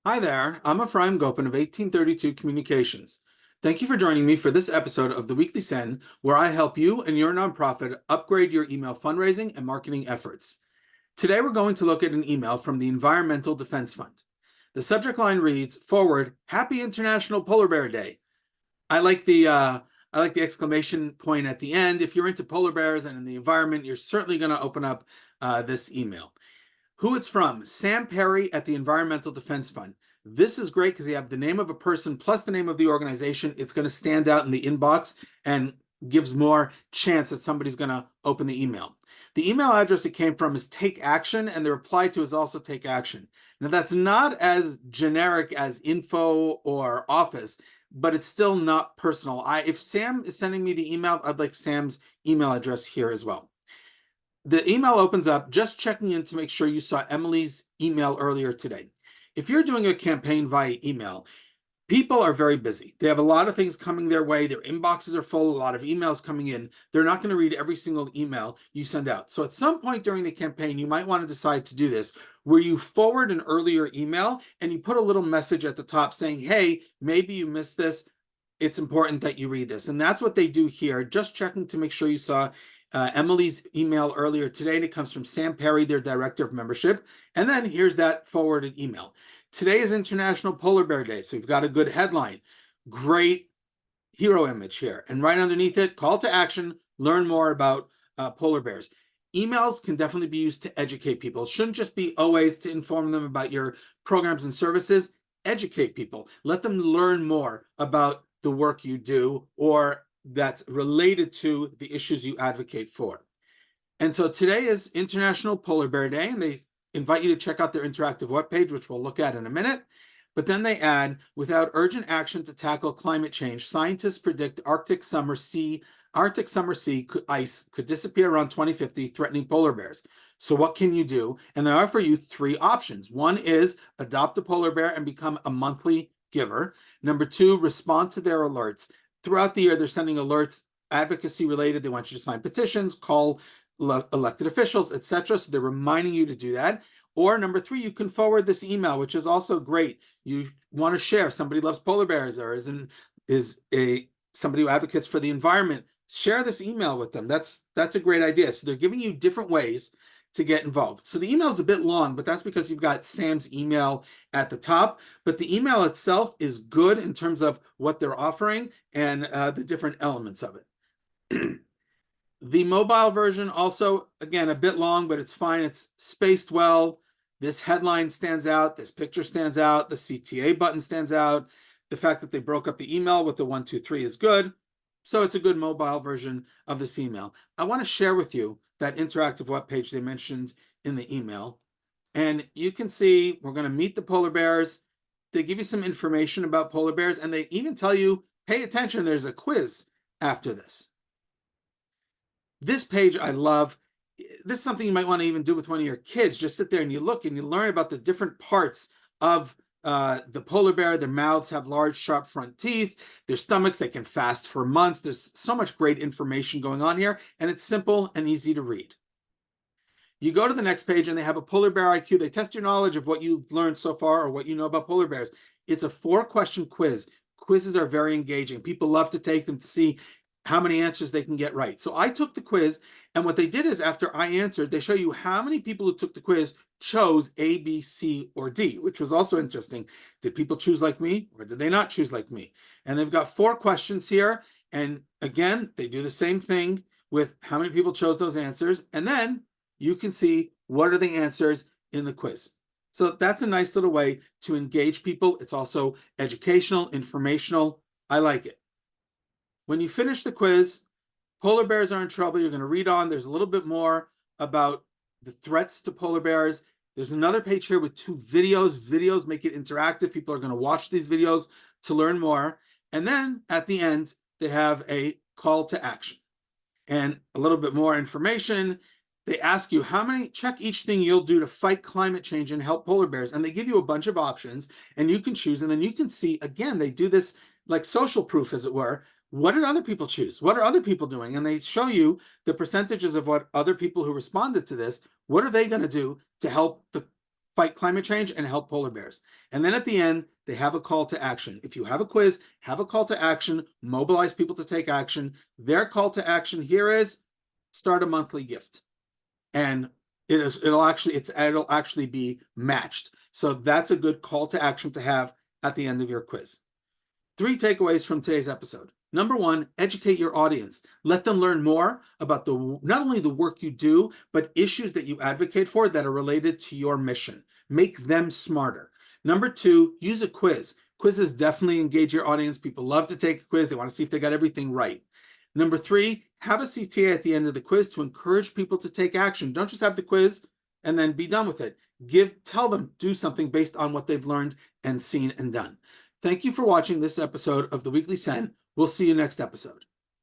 Hi there, I'm Ephraim Gopin of 1832 Communications. Thank you for joining me for this episode of the Weekly Send, where I help you and your nonprofit upgrade your email fundraising and marketing efforts. Today, we're going to look at an email from the Environmental Defense Fund. The subject line reads, "Forward, Happy International Polar Bear Day." I like the uh, I like the exclamation point at the end. If you're into polar bears and in the environment, you're certainly going to open up this email. Who it's from, Sam Perry at the Environmental Defense Fund. This is great because you have the name of a person plus the name of the organization. It's going to stand out in the inbox and gives more chance that somebody's going to open the email. The email address it came from is Take Action, and the reply to is also Take Action. Now, that's not as generic as info or office, but it's still not personal. If Sam is sending me the email, I'd like Sam's email address here as well. The email opens up just checking in to make sure you saw Emily's email earlier today. If you're doing a campaign via email, people are very busy. They have a lot of things coming their way. Their inboxes are full, a lot of emails coming in. They're not going to read every single email you send out. So at some point during the campaign, you might want to decide to do this where you forward an earlier email and you put a little message at the top saying, hey, maybe you missed this. It's important that you read this. And that's what they do here, just checking to make sure you saw Emily's email earlier today, and it comes from Sam Perry, their director of membership. And then here's that forwarded email. Today is International Polar Bear Day, so you've got a good headline. Great hero image here. And right underneath it, call to action, learn more about polar bears. Emails can definitely be used to educate people. It shouldn't just be always to inform them about your programs and services. Educate people. Let them learn more about the work you do or that's related to the issues you advocate for. And so today is International Polar Bear Day, and they invite you to check out their interactive webpage, which we'll look at in a minute. But then they add, without urgent action to tackle climate change, scientists predict Arctic summer sea ice could disappear around 2050, threatening polar bears. So what can you do? And they offer you three options. One is adopt a polar bear and become a monthly giver. Number two, respond to their alerts. Throughout the year, they're sending alerts, advocacy related. They want you to sign petitions, call elected officials, etc. So they're reminding you to do that. Or number three, you can forward this email, which is also great. You want to share. Somebody loves polar bears or is somebody who advocates for the environment. Share this email with them. That's a great idea. So they're giving you different ways to get involved. So the email is a bit long, but that's because you've got Sam's email at the top. But the email itself is good in terms of what they're offering and the different elements of it. The mobile version also, again, a bit long, but it's fine. It's spaced well. This headline stands out. This picture stands out. The CTA button stands out. The fact that they broke up the email with the 1, 2, 3 is good. So it's a good mobile version of this email. I want to share with you that interactive web page they mentioned in the email. And you can see we're going to meet the polar bears. They give you some information about polar bears, and they even tell you, pay attention, there's a quiz after this. This page I love. This is something you might want to even do with one of your kids. Just sit there and you look and you learn about the different parts of the polar bear. Their mouths have large, sharp front teeth. Their stomachs, they can fast for months. There's so much great information going on here, and it's simple and easy to read. You go to the next page and they have a polar bear IQ. They test your knowledge of what you've learned so far or what you know about polar bears. It's a 4-question quiz. Quizzes are very engaging. People love to take them to see how many answers they can get right. So I took the quiz, and what they did is after I answered, they show you how many people who took the quiz chose A, B, C, or D, which was also interesting. Did people choose like me, or did they not choose like me? And they've got 4 questions here. And again, they do the same thing with how many people chose those answers. And then you can see what are the answers in the quiz. So that's a nice little way to engage people. It's also educational, informational. I like it. When you finish the quiz, polar bears are in trouble. You're going to read on. There's a little bit more about the threats to polar bears. There's another page here with 2 videos. Videos make it interactive. People are going to watch these videos to learn more. And then at the end, they have a call to action and a little bit more information. They ask you check each thing you'll do to fight climate change and help polar bears. And they give you a bunch of options and you can choose. And then you can see, again, they do this like social proof, as it were. What did other people choose? What are other people doing? And they show you the percentages of what other people who responded to this, what are they going to do to help the fight climate change, and help polar bears. And then at the end, they have a call to action. If you have a quiz, have a call to action, mobilize people to take action. Their call to action here is start a monthly gift. And it'll actually be matched. So that's a good call to action to have at the end of your quiz. 3 takeaways from today's episode. Number 1, educate your audience. Let them learn more about not only the work you do, but issues that you advocate for that are related to your mission. Make them smarter. Number 2, use a quiz. Quizzes definitely engage your audience. People love to take a quiz. They want to see if they got everything right. Number 3, have a CTA at the end of the quiz to encourage people to take action. Don't just have the quiz and then be done with it. Tell them, do something based on what they've learned and seen and done. Thank you for watching this episode of the Weekly Send. We'll see you next episode.